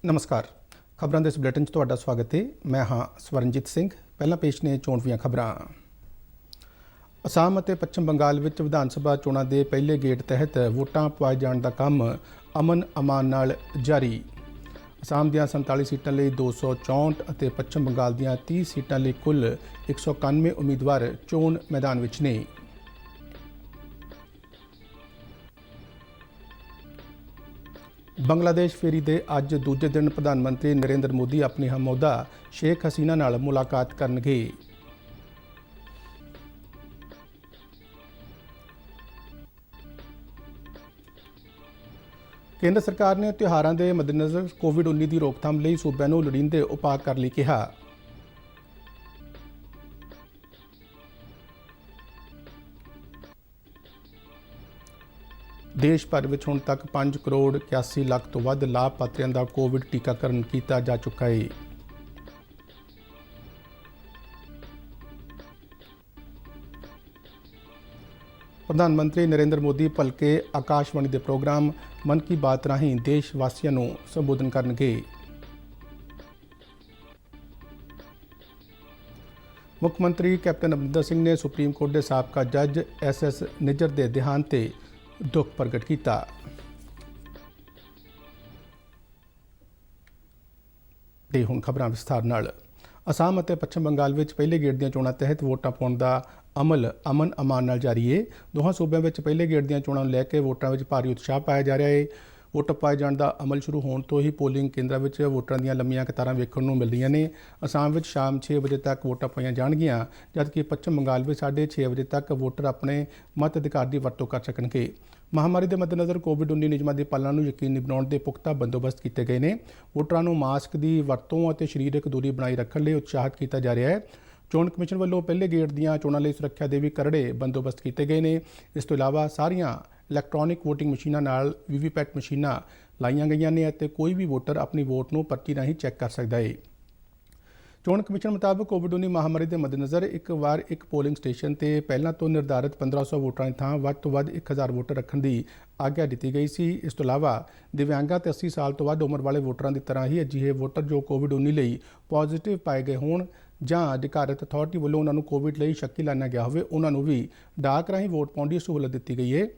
नमस्कार। खबरों के इस बुलेटिन तुहाडा स्वागत है। मैं हाँ स्वरनजीत सिंह। पहला पेश ने चोण दीआं खबरां। असम और पश्चिम बंगाल विच विधान सभा चोणां के पहले गेड़ तहत वोटां पवाए जाण दा काम अमन अमान नाल जारी। असम दीआं 47 सीटां लई 264 और पश्चिम बंगाल दीआं 30 सीटां लई कुल 191 उम्मीदवार चोण मैदान विच ने। बंगलादेश फेरी के अज दूजे दिन प्रधानमंत्री नरेंद्र मोदी अपनी हमओहदा शेख हसीना नाल मुलाकात करनगे। केंद्र सरकार ने त्योहारों के मद्देनज़र कोविड-19 की रोकथाम लई सूबे नूं लोड़ींदे उपाय कर लई कहा। देश भर में हुण तक 5 करोड़ 81 लाख तो वध लाभपात्रियों का कोविड टीकाकरण किया जा चुका है। प्रधानमंत्री नरेंद्र मोदी भलके आकाशवाणी के प्रोग्राम मन की बात राही देशवासियों को संबोधन करनगे। मुख्यमंत्री कैप्टन अमरिंदर सिंह ने सुप्रीम कोर्ट के साबका जज SS निज्जर के देहांत ते दुख प्रगट किया। हुण खबरां विस्तार नाल। असम और पश्चिम बंगाल में पहले गेड़ दी चोणां तहत वोटां पाउण का अमल अमन अमान नाल जारी है। दोहां सूबों में पहले गेड़ दी चोणां नूं लैके वोटां विच भारी उत्साह पाया जा रहा है। वोट पाए जाने का अमल शुरू होने तो ही पोलिंग केंद्रां विच वोटां दीआं लंबियां कतारां वेखण नूं मिल रहीआं ने। असम विच शाम 6 बजे तक वोटां पाईआं जाणगीआं, जबकि पश्चिम बंगाल में 6:30 बजे तक वोटर अपने मत अधिकार की वरतों कर सकणगे। महामारी के मद्देनज़र कोविड-19 नियमां की पालना नूं यकीनी बनाउण दे पुख्ता बंदोबस्त किए गए हैं। वोटरां नूं मास्क की वरतों और शारीरिक दूरी बनाई रखण लई उत्साहित किया जा रहा है। चोण कमिशन वालों पहले गेड़ दीआं चोणां लई सुरक्षा के भी करड़े बंदोबस्त किए गए हैं। इस तो इलावा सारियां इलैक्ट्रॉनिक वोटिंग मशीनां नाल वीवीपैट मशीनां लाईआं गईआं ने ते कोई भी वोटर अपनी वोट नूं पर्ची राहीं चैक कर सकता है। चोण कमिशन मुताबिक कोविड-19 महामारी के मद्देनज़र एक पोलिंग स्टेशन ते पहलां तो निर्धारित 1500 वोटरां की थां वध तो वध 1000 वोटर रखण की आग्या दी गई सी। इस तो इलावा दिव्यांगां ते 80 साल तो वध उम्र वाले वोटरां की तरह ही अजिहे वोटर जो कोविड-19 लई पॉजिटिव पाए गए होण जां अधिकारित अथॉरिटी वालों उन्हां नूं कोविड लई शक्की लाया गया होवे, उन्हां नूं भी डाक राहीं वोट पाउण दी सहूलत दी गई है।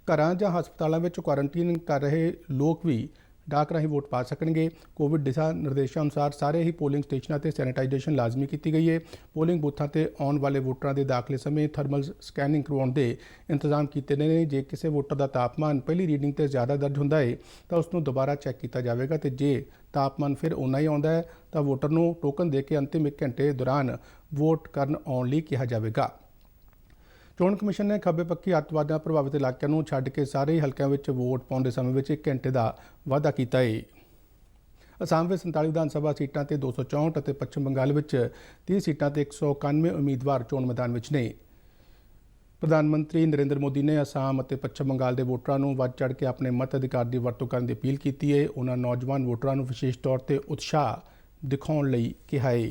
घरां जां हस्पतालों में क्वारंटीन कर रहे लोग भी डाक राही वोट पा सकणगे। कोविड दिशा निर्देशों अनुसार सारे ही पोलिंग स्टेशनों पर सैनिटाइजेशन लाजमी की गई है। पोलिंग बूथों पर आने वाले वोटरों के दाखिले समय थर्मल स्कैनिंग करवाने के इंतजाम किए गए हैं। जे किसी वोटर का तापमान पहली रीडिंग से ज़्यादा दर्ज होता है तो उसनों दोबारा चैक किया जाएगा, तो जे तापमान फिर उन्ना ही आता है तो वोटर को टोकन दे के अंतिम 1 घंटे दौरान वोट करन आउण लई कहा जाएगा। चोण कमिशन ने खब्बे पक्की अतवाद प्रभावित इलाकों को छड्ड के सारे ही हल्कों में वोट पाने समय में 1 घंटे का वाधा किया है। असम में 47 विधान सभा सीटां ते 264 और पश्चिम बंगाल में 30 सीटां ते 191 उम्मीदवार चोण मैदान में ने। प्रधानमंत्री नरेंद्र मोदी ने असम और पश्चिम बंगाल के वोटरों को वध चढ़ के अपने मत अधिकार की वरतों करने की अपील की है। उन्होंने नौजवान वोटरों को विशेष तौर पर उत्साह दिखाने लई कहा है।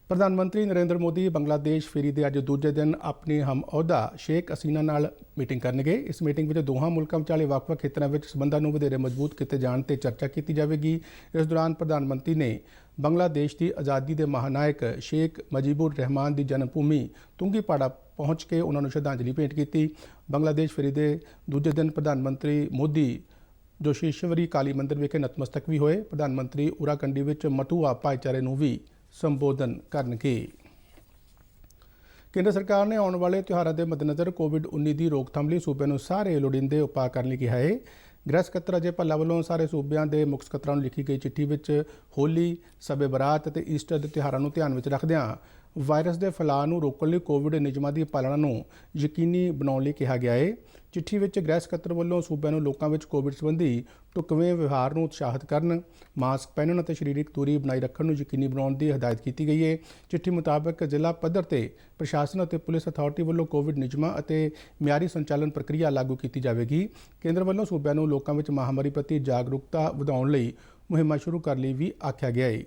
प्रधानमंत्री नरेंद्र मोदी बांग्लादेश फेरी के अज दूजे दिन अपनी हमओहदा शेख हसीना नाल मीटिंग करनगे। इस मीटिंग में दोहां मुल्कों विचाले ਵੱਖ-ਵੱਖ खेत्रों में संबंधों को वधेरे मजबूत किए जाने पर चर्चा की जाएगी। इस दौरान प्रधानमंत्री ने बांग्लादेश की आज़ादी के महानायक शेख मुजीबुर रहमान की जन्मभूमि तुंगीपाड़ा पहुँच के उन्होंने श्रद्धांजलि भेंट की। बांग्लादेश फेरी के दूजे दिन प्रधानमंत्री मोदी जोशेश्वरी काली मंदिर विखे नतमस्तक भी होए। प्रधानमंत्री उराकंडी में मटुआ भाईचारे को भी संबोधन करनगे। केंद्र सरकार ने आने वाले त्योहारों के मद्देनज़र कोविड-19 की रोकथाम लई सूबे नूं सारे लोड़ींदे उपाय करने लई कहा है। गृह सकत्तर अजय भल्ला वालों सारे सूबों के मुख सकत्तरां नूं लिखी गई चिट्ठी विच होली, शबे बरात ते ईस्टर के त्योहारों नूं ध्यान विच रखदिआं वायरस के फैलाव नूं रोकण लई कोविड नियमां की पालना नूं यकीनी बनाउण लई कहा गया है। चिट्ठी विच गृह सकत्तर वालों सूबे नूं लोकां विच कोविड संबंधी ढुकवें व्यवहार नूं उत्साहित करन, मास्क पहनण और शारीरिक दूरी बनाई रखण नूं यकीनी बनाउण की हिदायत की गई है। चिट्ठी मुताबिक जिला पद्धर ते प्रशासन और पुलिस अथॉरिटी वालों कोविड नियमां और मियारी संचालन प्रक्रिया लागू की जाएगी। केंद्र वालों सूबे नूं लोकां विच महामारी प्रति जागरूकता वधाउण लई मुहिमां शुरू करने लई भी आख्या गया है।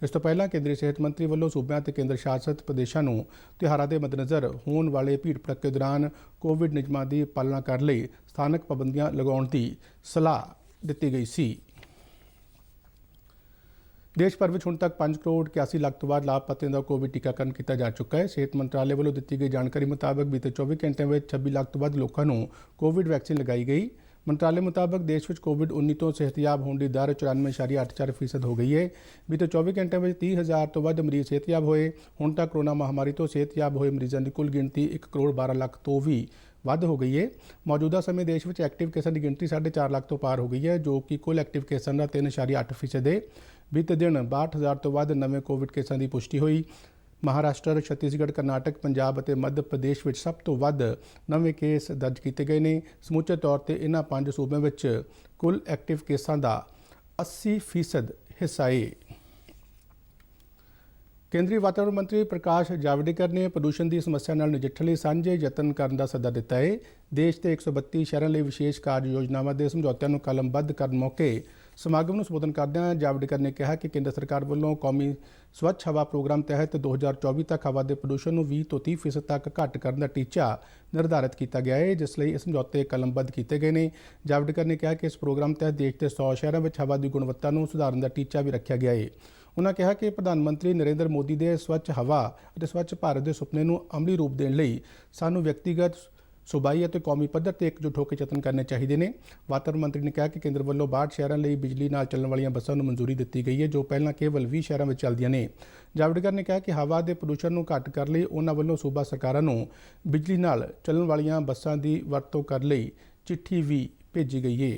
इस तो पहला केंद्रीय सेहत मंत्री वालों सूबों और केंद्र शासित प्रदेशों को त्योहारों के मद्देनज़र होने वाले भीड़ भड़के दौरान कोविड नियमों की पालना करने लई स्थानक पाबंदियां लगाउण की सलाह दी गई सी। देश भर में हुण तक 5 करोड़ 81 लाख तो बाद लाभपात्रियों का कोविड टीकाकरण किया जा चुका है। सेहत मंत्रालय वालों दी गई जानकारी मुताबिक बीते 24 घंटे में 26 लाख तो बाद लोगों को कोविड वैक्सीन लगाई गई। मंत्रालय मुताबिक देश में कोविड-19 तो सेहतयाब होने की दर 94.84% हो गई है। बीते 24 घंटे में 30,000 तो वध मरीज सेहतयाब होए। हुण तक कोरोना महामारी तो सेहतयाब होए मरीजों की कुल गिणती 1 करोड़ 12 लाख तो भी वध हो गई है। मौजूदा समय देश में एक्टिव केसां की गिणती 4.5 लाख तो पार हो गई है, जो कि कुल एक्टिव केसां का 3.8% है। बीते दिन 62,000 तो वध नवे कोविड केसां की पुष्टि हुई। महाराष्ट्र, छत्तीसगढ़, कर्नाटक, पंजाब और मध्य प्रदेश में सब तो वध नवे केस दर्ज किए गए हैं। समूचे तौर पर इन्हां 5 सूबों में कुल एक्टिव केसां का 80% हिस्सा है। केंद्रीय वातावरण मंत्री प्रकाश जावड़ेकर ने प्रदूषण की समस्या नाल नजिठण लई सांझे यतन करन दा सੱਦਾ दिता है। देश के 132 शहरों लिए विशेष कार्य योजनावां के समझौतिਆਂ ਨੂੰ कलमबद्ध करन मौके समागम ਨੂੰ संबोधन करदਿਆਂ जावड़ेकर ने कहा कि केंद्र सरकार वालों कौमी स्वच्छ हवा प्रोग्राम तहत 2024 तक हवा के प्रदूषण ਨੂੰ 20 ਤੋਂ 30% तक घट करने का टीचा निर्धारित किया गया है, जिसलिए इस समझौते कलमबद्ध किए गए हैं। जावड़ेकर ने कहा कि इस प्रोग्राम तहत देश के 100 शहरों में हवा की गुणवत्ता ਨੂੰ सुधारन का टीचा भी रखा गया है। उन्होंने कहा कि प्रधानमंत्री नरेंद्र मोदी के स्वच्छ हवा और स्वच्छ भारत के सुपने को अमली रूप देने लई सानू व्यक्तिगत सूबाई और कौमी पद्धर से एकजुट होकर यतन करने चाहिए ने। वातावरण मंत्री ने कहा कि केंद्र वालों 62 शहरों लिए बिजली नाल चलने वाली बसों को मंजूरी दी गई है, जो पहला केवल 20 शहरों में चलदियां ने। जावड़ेकर ने कहा कि हवा के प्रदूषण को घट करने उन्होंने वालों सूबा सरकारों को बिजली नाल चलने वाली बसों की वरतों करने लई चिट्ठी भी भेजी गई है।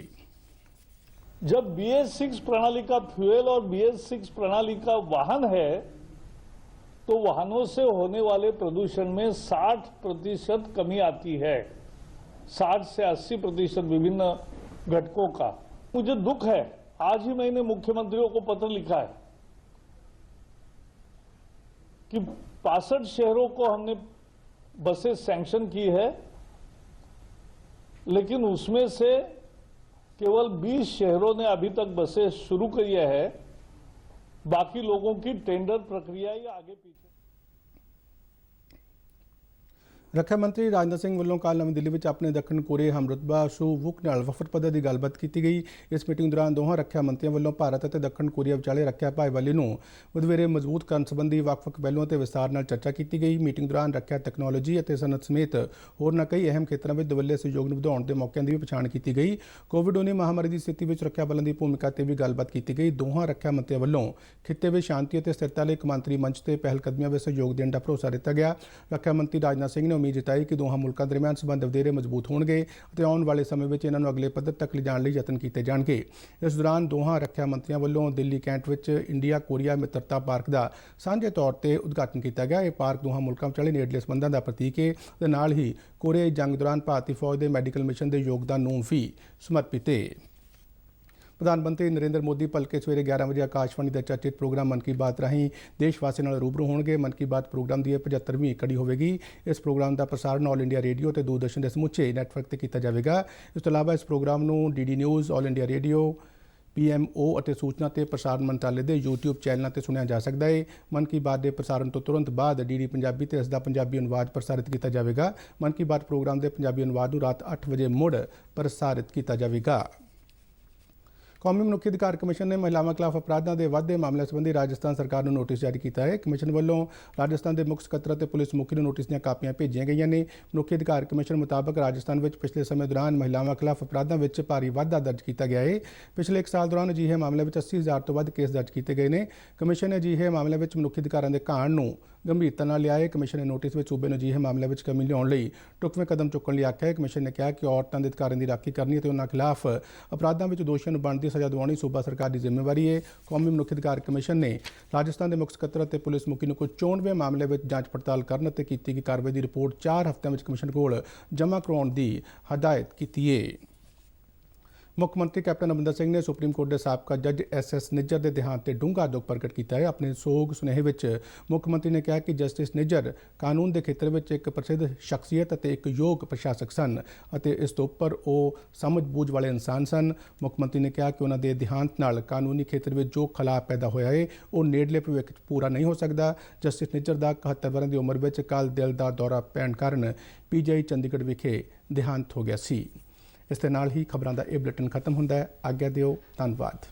जब BS6 प्रणाली का फ्यूल और BS6 प्रणाली का वाहन है तो वाहनों से होने वाले प्रदूषण में 60% कमी आती है, 60 से 80% विभिन्न घटकों का। मुझे दुख है, आज ही मैंने मुख्यमंत्रियों को पत्र लिखा है कि 65 शहरों को हमने बसें सैंक्शन की है, लेकिन उसमें से केवल 20 शहरों ने अभी तक बसें शुरू की है, बाकी लोगों की टेंडर प्रक्रिया या आगे पीछे। रक्षा मंत्री राजनाथ सिंह वालों कल नवी दिल्ली में अपने दक्षिण कोरिया हमरुतबा शू वुक नाल वफद पद्धर की गलबात की गई। इस मीटिंग दौरान दोहां रक्षा मंत्रियों वालों भारत और दक्षिण कोरिया विचाले रक्षा भाईवाली को वधेरे मजबूत करने संबंधी वक्-वक् पहलुओं पर विस्तार नाल चर्चा की गई। मीटिंग दौरान रक्षा तकनोलॉजी और सनत समेत होरना कई अहम खेत्रों में दवल्ले सहयोग बढ़ाने के मौकों की भी पछाण की गई। कोविड-19 महामारी की स्थिति में रक्षा बलों की भूमिका से भी गलबात की गई। दोहां रक्षा मंत्रियों वालों खिते में शांति और स्थिरता लिए कमांतरी मंच से पहलकदमियों में सहयोग देने का भरोसा दिता गया। रक्षा मंत्री राजनाथ सिंह ने उम्मीद जताई कि दोहां मुल्कों दरमियान संबंध वधेरे मजबूत होणगे और आने वाले समय में इन्होंने अगले पद्धर तक ले जाने यतन किए जाएंगे। इस दौरान दोहां रक्षा मंत्रियों वालों दिल्ली कैंट में इंडिया कोरिया मित्रता पार्क का सांझे तौर पर उद्घाटन किया गया। यह पार्क दोहां मुल्कों विचाले नेड़ले संबंधों का प्रतीक है और नाल ही कोरियाई जंग दौरान भारतीय फौज के मैडिकल मिशन के योगदान को भी समर्पित है। प्रधानमंत्री नरेंद्र मोदी भलके सवेरे 11 बजे आकाशवाणी का चर्चित प्रोग्राम मन की बात राही देशवासियों नाल रूबरू होणगे। मन की बात प्रोग्राम की 75वीं कड़ी होगी। इस प्रोग्राम का प्रसारण ऑल इंडिया रेडियो और दूरदर्शन के समूचे नैटवर्क से किया जाएगा। इस तो इलावा इस प्रोग्राम को DD news, all India radio, PMO और सूचना ते प्रसारण मंत्रालय के YouTube चैनलों पर सुनिया जा सकता है। मन की बात के प्रसारण तो तुरंत बाद DD पंजाबी से इसका पंजाबी अनुवाद प्रसारित किया जाएगा। मन की बात प्रोग्राम के पंजाबी अनुवाद को रात 8 बजे मुड़ प्रसारित किया जाएगा। कौमी मनुखी अधिकार कमिशन ने महिलाओं खिलाफ अपराधों के वाधे मामलों संबंधी राजस्थान सरकार को नोटिस जारी किया है। कमिशन वालों राजस्थान के मुख्य सकत्तर और पुलिस मुखी को नोटिस दी कापियां भेजिया गई ने। मनुखी अधिकार कमिशन मुताबक राजस्थान में पिछले समय दौरान महिलाओं खिलाफ अपराधों में भारी वाधा दर्ज किया गया है। पिछले 1 साल दौरान अजिहे मामलों में 80,000 तो वध केस दर्ज किए गए हैं। कमिशन ने अजिहे मामलों में मनुखी अधिकारों के घाण को गंभीरता नाल लिया है। कमिशन ने नोटिस में सूबे में अजिहे मामलों में कमी लियाउण लई ढुकवें कदम चुकण लई आख्या है। कमिशन ने कहा कि औरतों के अधिकारों की राखी करनी और उन्होंने खिलाफ अपराधों में दोषियों को बनती सज़ा दिवानी सूबा सरकार की जिम्मेवारी है। कौमी मनुखी अधिकार कमिशन ने राजस्थान के मुख्य सकत्तर और पुलिस मुखी को कुल 94 मामले में जांच पड़ताल करने और की गई कार्रवाई की रिपोर्ट 4 हफ्तों में कमिशन को जमा करवाने की हदायत की है। मुख्यमंत्री कैप्टन अमरिंदर सिंह ने सुप्रीम कोर्ट के साबका जज SS निज्जर के देहांत से डूंगा दुख प्रगट किया है। अपने सोग सुनेहे में मुख्यमंत्री ने कहा कि जस्टिस निज्जर कानून के खेत्र में एक प्रसिद्ध शख्सियत और एक योग प्रशासक सन और इस तो उपर वो समझ बूझ वाले इंसान सन। मुख्यमंत्री ने कहा कि उन्होंने देहांत नाल कानूनी खेत्र में जो खलाव पैदा होया है वो नेड़ले भविष्य पूरा नहीं हो सकता। जस्टिस निज्जर का 71 वर्ष की उम्र में कल दिल का दौरा पैण कारण PGI चंडीगढ़ विखे देहांत हो गया सी। इस दे नाल ही खबरों का यह बुलेटिन खत्म होंदा है। आग्या दिओ, धन्यवाद।